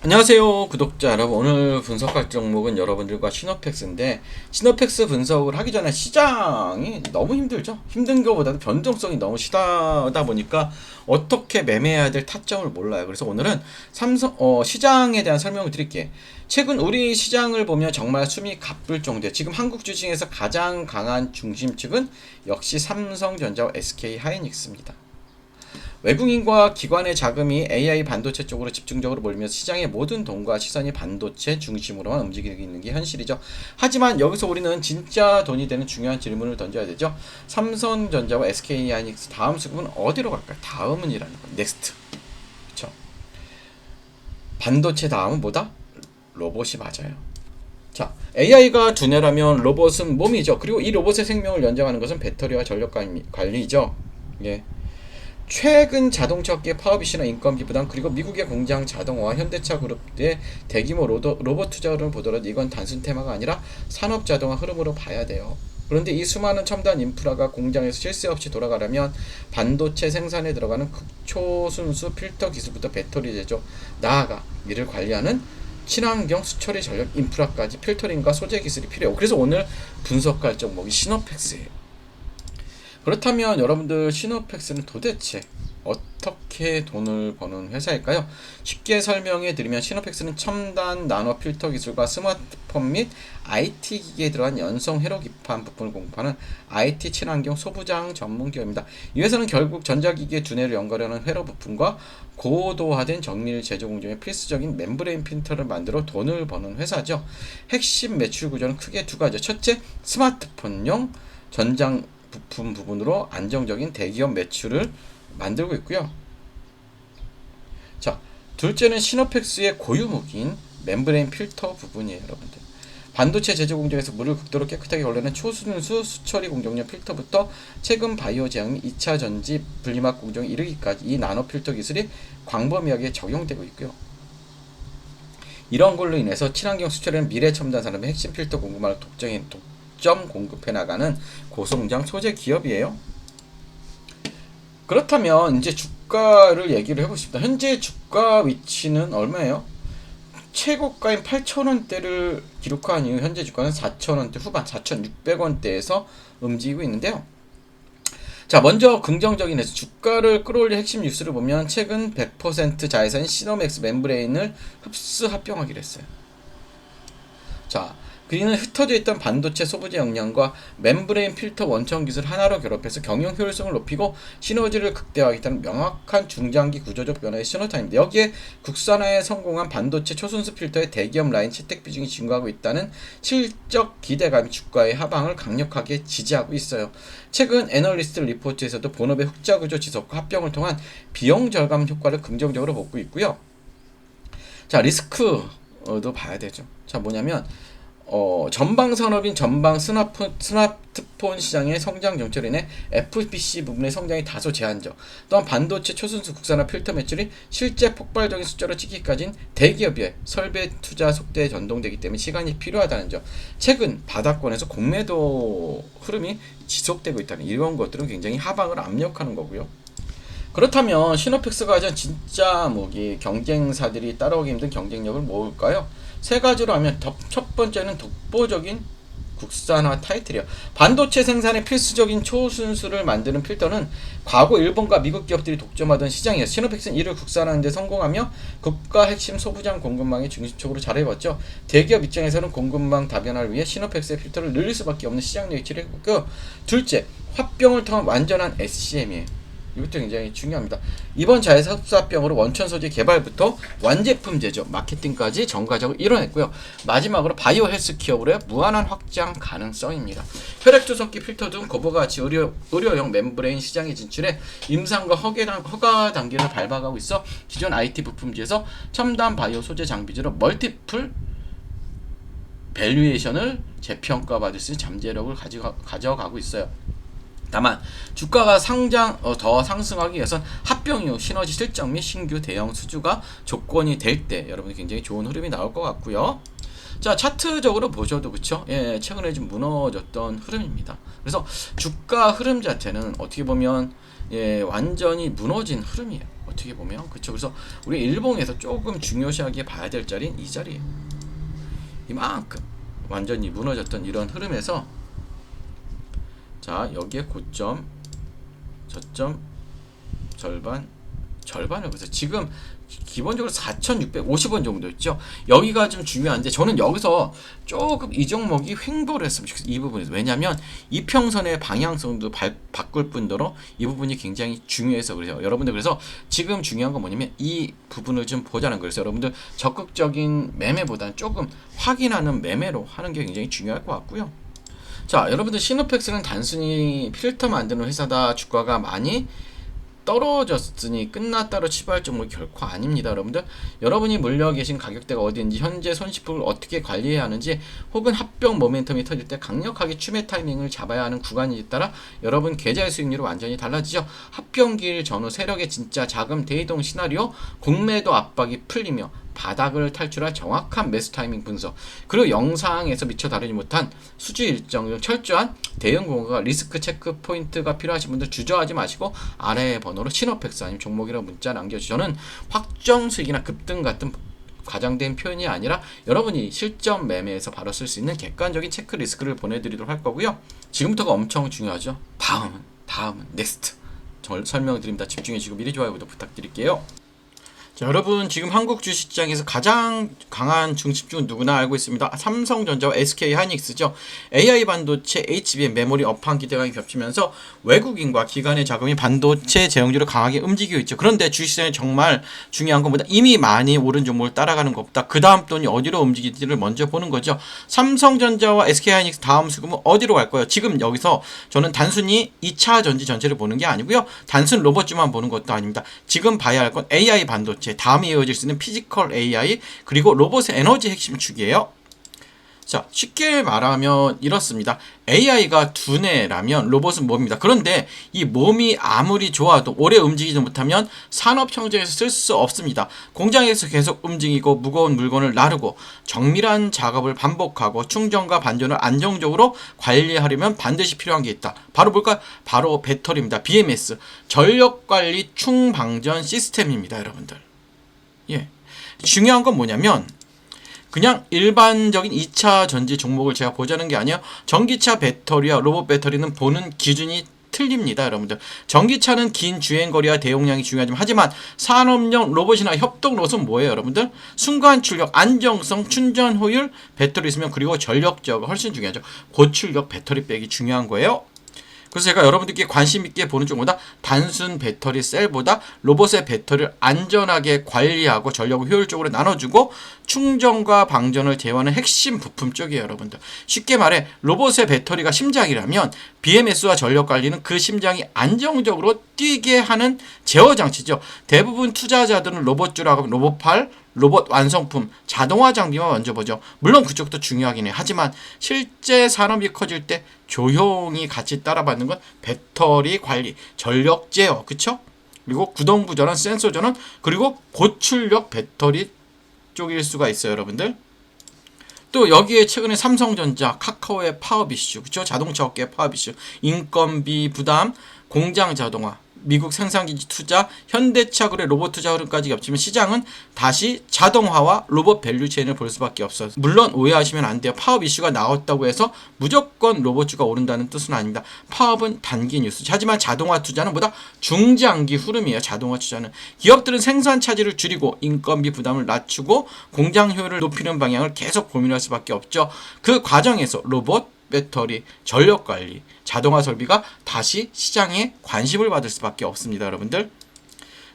안녕하세요 구독자 여러분. 오늘 분석할 종목은 여러분들과 시너펙스인데, 시너펙스 분석을 하기 전에 시장이 너무 힘들죠. 힘든 것보다도 변동성이 너무 심하다 보니까 어떻게 매매해야 될 타점을 몰라요. 그래서 오늘은 시장에 대한 설명을 드릴게요. 최근 우리 시장을 보면 정말 숨이 가쁠 정도에 지금 한국 주식에서 가장 강한 중심축은 역시 삼성전자와 SK하이닉스입니다. 외국인과 기관의 자금이 AI 반도체 쪽으로 집중적으로 몰리면서 시장의 모든 돈과 시선이 반도체 중심으로만 움직이고 있는 게 현실이죠. 하지만 여기서 우리는 진짜 돈이 되는 중요한 질문을 던져야 되죠. 삼성전자와 SK하이닉스 다음 수급은 어디로 갈까요? 다음은이라는 거. 넥스트. 그렇죠? 반도체 다음은 뭐다? 로봇이 맞아요. 자, AI가 두뇌라면 로봇은 몸이죠. 그리고 이 로봇의 생명을 연장하는 것은 배터리와 전력 관리죠. 예. 최근 자동차업계 파워비시나 인건비 부담, 그리고 미국의 공장 자동화와 현대차 그룹의 대규모 로봇 투자를 보더라도 이건 단순 테마가 아니라 산업 자동화 흐름으로 봐야 돼요. 그런데 이 수많은 첨단 인프라가 공장에서 실수 없이 돌아가려면 반도체 생산에 들어가는 극초순수 필터 기술부터 배터리 제조, 나아가 이를 관리하는 친환경 수처리 전력 인프라까지 필터링과 소재 기술이 필요해요. 그래서 오늘 분석할 종목이 시너펙스예요. 그렇다면 여러분들 시노펙스는 도대체 어떻게 돈을 버는 회사일까요? 쉽게 설명해 드리면 시노펙스는 첨단 나노 필터 기술과 스마트폰 및 IT 기기에 들어간 연성 회로 기판 부품을 공급하는 IT 친환경 소부장 전문 기업입니다. 이 회사는 결국 전자기기의 두뇌를 연결하는 회로 부품과 고도화된 정밀 제조 공정의 필수적인 멤브레인 필터를 만들어 돈을 버는 회사죠. 핵심 매출 구조는 크게 두 가지죠. 첫째, 스마트폰용 전장 부품 부분으로 안정적인 대기업 매출을 만들고 있고요. 자, 둘째는 시너펙스의 고유무기인 멤브레인 필터 부분이에요, 여러분들. 반도체 제조 공정에서 물을 극도로 깨끗하게 걸러낸 초순수 수처리 공정용 필터부터 최근 바이오 제약 및 2차 전지 분리막 공정에 이르기까지 이 나노 필터 기술이 광범위하게 적용되고 있고요. 이런 걸로 인해서 친환경 수처리는 미래 첨단 산업의 핵심 필터 공급망을 독점 공급해 나가는 고성장 소재 기업이에요. 그렇다면 이제 주가를 얘기를 해보십니다. 현재 주가 위치는 얼마예요? 최고가인 8,000원대를 기록한 이후 현재 주가는 4,000원대 후반, 4,600원대에서 움직이고 있는데요. 자, 먼저 긍정적인 해서 주가를 끌어올릴 핵심 뉴스를 보면 최근 100% 자회사인 시노맥스 멤브레인을 흡수 합병하기로 했어요. 자, 그리는 흩어져 있던 반도체 소부재 역량과 멤브레인 필터 원천 기술 하나로 결합해서 경영 효율성을 높이고 시너지를 극대화하겠다는 명확한 중장기 구조적 변화의 신호탄입니다. 여기에 국산화에 성공한 반도체 초순수 필터의 대기업 라인 채택 비중이 증가하고 있다는 실적 기대감이 주가의 하방을 강력하게 지지하고 있어요. 최근 애널리스트 리포트에서도 본업의 흑자 구조 지속과 합병을 통한 비용 절감 효과를 긍정적으로 보고 있고요. 자, 리스크도 봐야 되죠. 자, 뭐냐면 전방 산업인 전방 스마트폰 시장의 성장 정체로 인해 FPC 부분의 성장이 다소 제한적. 또한 반도체 초순수 국산화 필터 매출이 실제 폭발적인 숫자로 찍기까지는 대기업의 설비 투자 속도에 전동되기 때문에 시간이 필요하다는 점. 최근 바닥권에서 공매도 흐름이 지속되고 있다는 이런 것들은 굉장히 하방을 압력하는 거고요. 그렇다면 시노펙스가 가진 진짜 경쟁사들이 따라오기 힘든 경쟁력을 뭘까요? 세 가지로 하면 첫 번째는 독보적인 국산화 타이틀이요. 반도체 생산에 필수적인 초순수를 만드는 필터는 과거 일본과 미국 기업들이 독점하던 시장이에요. 시노펙스는 이를 국산화하는 데 성공하며 국가 핵심 소부장 공급망의 중심축으로 자리해봤죠. 대기업 입장에서는 공급망 다변화를 위해 시노펙스의 필터를 늘릴 수밖에 없는 시장 위치를 했고요. 둘째, 합병을 통한 완전한 SCM이에요. 이것도 굉장히 중요합니다. 이번 자회사 흡수합병으로 원천 소재 개발부터 완제품 제조, 마케팅까지 전가적으로 이뤄냈고요. 마지막으로 바이오 헬스 기업으로의 무한한 확장 가능성입니다. 혈액 조석기 필터 등 거부가 같이 의료용 멤브레인 시장에 진출해 임상과 허가 단계를 밟아가고 있어 기존 IT 부품지에서 첨단 바이오 소재 장비주로 멀티플 밸류에이션을 재평가받을 수 있는 잠재력을 가져가고 있어요. 다만 주가가 더 상승하기 위해선 합병 이후 시너지 실적 및 신규 대형 수주가 조건이 될 때 여러분이 굉장히 좋은 흐름이 나올 것 같고요. 자, 차트적으로 보셔도 그쵸? 예, 최근에 좀 무너졌던 흐름입니다. 그래서 주가 흐름 자체는 어떻게 보면 완전히 무너진 흐름이에요. 어떻게 보면 그쵸. 그래서 우리 일봉에서 조금 중요시하게 봐야 될 자리는 이 자리예요. 이만큼 완전히 무너졌던 이런 흐름에서 자 여기에 고점 저점 절반을 보세요. 지금 기본적으로 4,650원 정도 있죠. 여기가 좀 중요한데 저는 여기서 조금 이 종목이 횡보를 했으면 좋겠어요. 이 부분에서. 왜냐하면 이평선의 방향성도 바꿀 뿐더러 이 부분이 굉장히 중요해서 그래요. 여러분들 그래서 지금 중요한 건 뭐냐면 이 부분을 좀 보자는 거예요. 그래서 여러분들 적극적인 매매보다는 조금 확인하는 매매로 하는 게 굉장히 중요할 것 같고요. 자 여러분들 시노펙스는 단순히 필터 만드는 회사다. 주가가 많이 떨어졌으니 끝났다로 치부할 종목이 결코 아닙니다. 여러분들 여러분이 물려 계신 가격대가 어디인지 현재 손실폭을 어떻게 관리해야 하는지 혹은 합병 모멘텀이 터질 때 강력하게 추매 타이밍을 잡아야 하는 구간에 따라 여러분 계좌의 수익률이 완전히 달라지죠. 합병기일 전후 세력의 진짜 자금 대이동 시나리오 공매도 압박이 풀리며 바닥을 탈출할 정확한 매수 타이밍 분석 그리고 영상에서 미처 다루지 못한 수주 일정 철저한 대응 공고가 리스크 체크 포인트가 필요하신 분들 주저하지 마시고 아래 번호로 시노펙스 아니면 종목이라고 문자 남겨주시면 저는 확정 수익이나 급등 같은 과장된 표현이 아니라 여러분이 실전 매매에서 바로 쓸 수 있는 객관적인 체크리스크를 보내드리도록 할 거고요. 지금부터가 엄청 중요하죠. 다음은 넥스트 설명을 드립니다. 집중해 주시고 미리 좋아요 구독 부탁드릴게요. 자, 여러분 지금 한국 주식시장에서 가장 강한 중심주는 누구나 알고 있습니다. 삼성전자와 SK하이닉스죠. AI 반도체, HBM, 메모리 업황 기대감이 겹치면서 외국인과 기관의 자금이 반도체 제형주를 강하게 움직이고 있죠. 그런데 주식시장에 정말 중요한 것보다 이미 많이 오른 종목을 따라가는 것보다 그 다음 돈이 어디로 움직일지를 먼저 보는 거죠. 삼성전자와 SK하이닉스 다음 수급은 어디로 갈 거예요? 지금 여기서 저는 단순히 2차 전지 전체를 보는 게 아니고요. 단순 로봇주만 보는 것도 아닙니다. 지금 봐야 할 건 AI 반도체 다음에 이어질 수 있는 피지컬 AI 그리고 로봇의 에너지 핵심 축이에요. 자 쉽게 말하면 이렇습니다. AI가 두뇌라면 로봇은 몸입니다. 그런데 이 몸이 아무리 좋아도 오래 움직이지 못하면 산업 현장에서 쓸 수 없습니다. 공장에서 계속 움직이고 무거운 물건을 나르고 정밀한 작업을 반복하고 충전과 반전을 안정적으로 관리하려면 반드시 필요한 게 있다. 바로 뭘까요? 바로 배터리입니다. BMS 전력관리 충방전 시스템입니다. 여러분들 예. 중요한 건 뭐냐면 그냥 일반적인 2차 전지 종목을 제가 보자는 게 아니에요. 전기차 배터리와 로봇 배터리는 보는 기준이 틀립니다. 여러분들 전기차는 긴 주행거리와 대용량이 중요하지만 하지만 산업용 로봇이나 협동 로봇은 뭐예요? 여러분들 순간 출력, 안정성, 충전 효율, 배터리 있으면 그리고 전력 제어가 훨씬 중요하죠. 고출력 배터리 백이 중요한 거예요. 그래서 제가 여러분들께 관심 있게 보는 쪽보다 단순 배터리 셀보다 로봇의 배터리를 안전하게 관리하고 전력을 효율적으로 나눠주고 충전과 방전을 제어하는 핵심 부품 쪽이에요. 여러분들 쉽게 말해 로봇의 배터리가 심장이라면 BMS와 전력 관리는 그 심장이 안정적으로 뛰게 하는 제어 장치죠. 대부분 투자자들은 로봇주라고 하면 로봇팔, 로봇 완성품, 자동화 장비만 먼저 보죠. 물론 그쪽도 중요하긴 해요. 하지만 실제 산업이 커질 때 조용히 같이 따라받는 건 배터리 관리, 전력 제어, 그쵸? 그리고 구동부 전환, 센서 전환, 그리고 고출력 배터리 쪽일 수가 있어요, 여러분들. 또 여기에 최근에 삼성전자, 카카오의 파업 이슈, 그쵸? 자동차 업계의 파업 이슈, 인건비 부담, 공장 자동화, 미국 생산기지 투자, 현대차 그래 로봇 투자 흐름까지 겹치면 시장은 다시 자동화와 로봇 밸류체인을 볼 수밖에 없어요. 물론 오해하시면 안 돼요. 파업 이슈가 나왔다고 해서 무조건 로봇주가 오른다는 뜻은 아닙니다. 파업은 단기 뉴스. 하지만 자동화 투자는 보다 중장기 흐름이에요. 자동화 투자는 기업들은 생산 차질을 줄이고 인건비 부담을 낮추고 공장 효율을 높이는 방향을 계속 고민할 수밖에 없죠. 그 과정에서 로봇 배터리, 전력관리, 자동화 설비가 다시 시장에 관심을 받을 수밖에 없습니다. 여러분들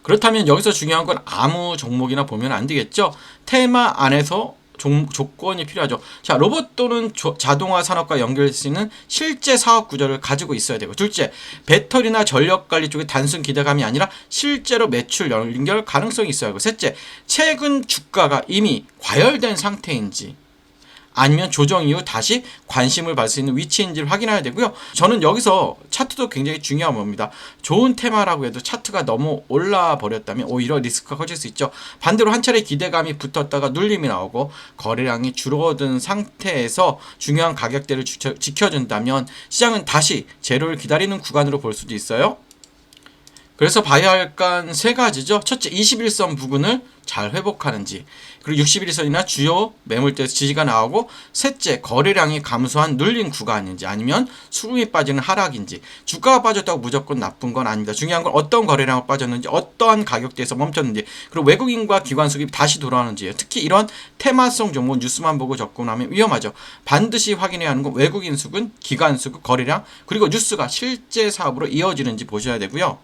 그렇다면 여기서 중요한 건 아무 종목이나 보면 안 되겠죠. 테마 안에서 조건이 필요하죠. 자, 로봇 또는 자동화 산업과 연결될 수 있는 실제 사업 구조를 가지고 있어야 되고 둘째, 배터리나 전력관리 쪽에 단순 기대감이 아니라 실제로 매출 연결 가능성이 있어야 하고 셋째, 최근 주가가 이미 과열된 상태인지 아니면 조정 이후 다시 관심을 받을 수 있는 위치인지를 확인해야 되고요. 저는 여기서 차트도 굉장히 중요한 겁니다. 좋은 테마라고 해도 차트가 너무 올라 버렸다면 오히려 리스크가 커질 수 있죠. 반대로 한 차례 기대감이 붙었다가 눌림이 나오고 거래량이 줄어든 상태에서 중요한 가격대를 지켜준다면 시장은 다시 제로를 기다리는 구간으로 볼 수도 있어요. 그래서 봐야 할 건 세 가지죠. 첫째, 21선 부근을 잘 회복하는지, 그리고 61선이나 주요 매물대에서 지지가 나오고, 셋째, 거래량이 감소한 눌린 구간인지 아니면 수급이 빠지는 하락인지. 주가가 빠졌다고 무조건 나쁜 건 아닙니다. 중요한 건 어떤 거래량을 빠졌는지, 어떠한 가격대에서 멈췄는지, 그리고 외국인과 기관 수급이 다시 돌아오는지. 특히 이런 테마성 종목 뉴스만 보고 접근하면 위험하죠. 반드시 확인해야 하는 건 외국인 수급, 기관 수급, 거래량, 그리고 뉴스가 실제 사업으로 이어지는지 보셔야 되고요.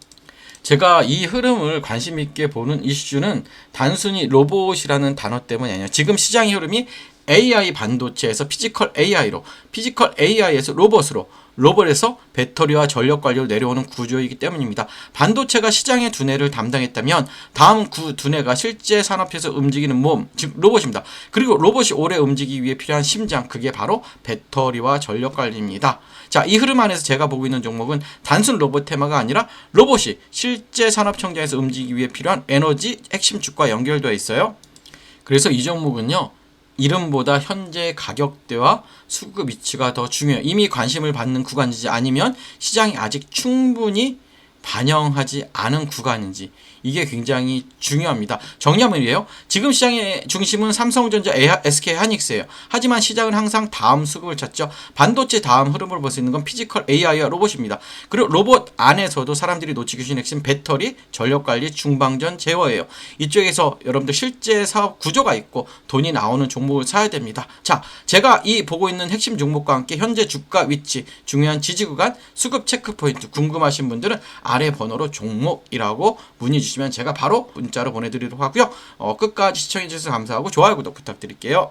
제가 이 흐름을 관심 있게 보는 이슈는 단순히 로봇이라는 단어 때문이 아니에요. 지금 시장의 흐름이 AI 반도체에서 피지컬 AI로, 피지컬 AI에서 로봇으로, 로봇에서 배터리와 전력 관리로 내려오는 구조이기 때문입니다. 반도체가 시장의 두뇌를 담당했다면 다음 그 두뇌가 실제 산업에서 움직이는 몸, 즉 로봇입니다. 그리고 로봇이 오래 움직이기 위해 필요한 심장, 그게 바로 배터리와 전력 관리입니다. 자, 이 흐름 안에서 제가 보고 있는 종목은 단순 로봇 테마가 아니라 로봇이 실제 산업 청정에서 움직이기 위해 필요한 에너지 핵심 축과 연결되어 있어요. 그래서 이 종목은요, 이름보다 현재 가격대와 수급 위치가 더 중요해요. 이미 관심을 받는 구간인지 아니면 시장이 아직 충분히 반영하지 않은 구간인지, 이게 굉장히 중요합니다. 정리하면 이래요. 지금 시장의 중심은 삼성전자, SK하이닉스예요. 하지만 시장은 항상 다음 수급을 찾죠. 반도체 다음 흐름을 볼 수 있는 건 피지컬 AI와 로봇입니다. 그리고 로봇 안에서도 사람들이 놓치기 쉬운 핵심 배터리, 전력관리, 중방전, 제어예요. 이쪽에서 여러분들 실제 사업 구조가 있고 돈이 나오는 종목을 사야 됩니다. 자, 제가 이 보고 있는 핵심 종목과 함께 현재 주가 위치, 중요한 지지 구간, 수급 체크 포인트 궁금하신 분들은 아래 번호로 종목이라고 문의 주시면 제가 바로 문자로 보내드리도록 하고요. 끝까지 시청해주셔서 감사하고 좋아요, 구독 부탁드릴게요.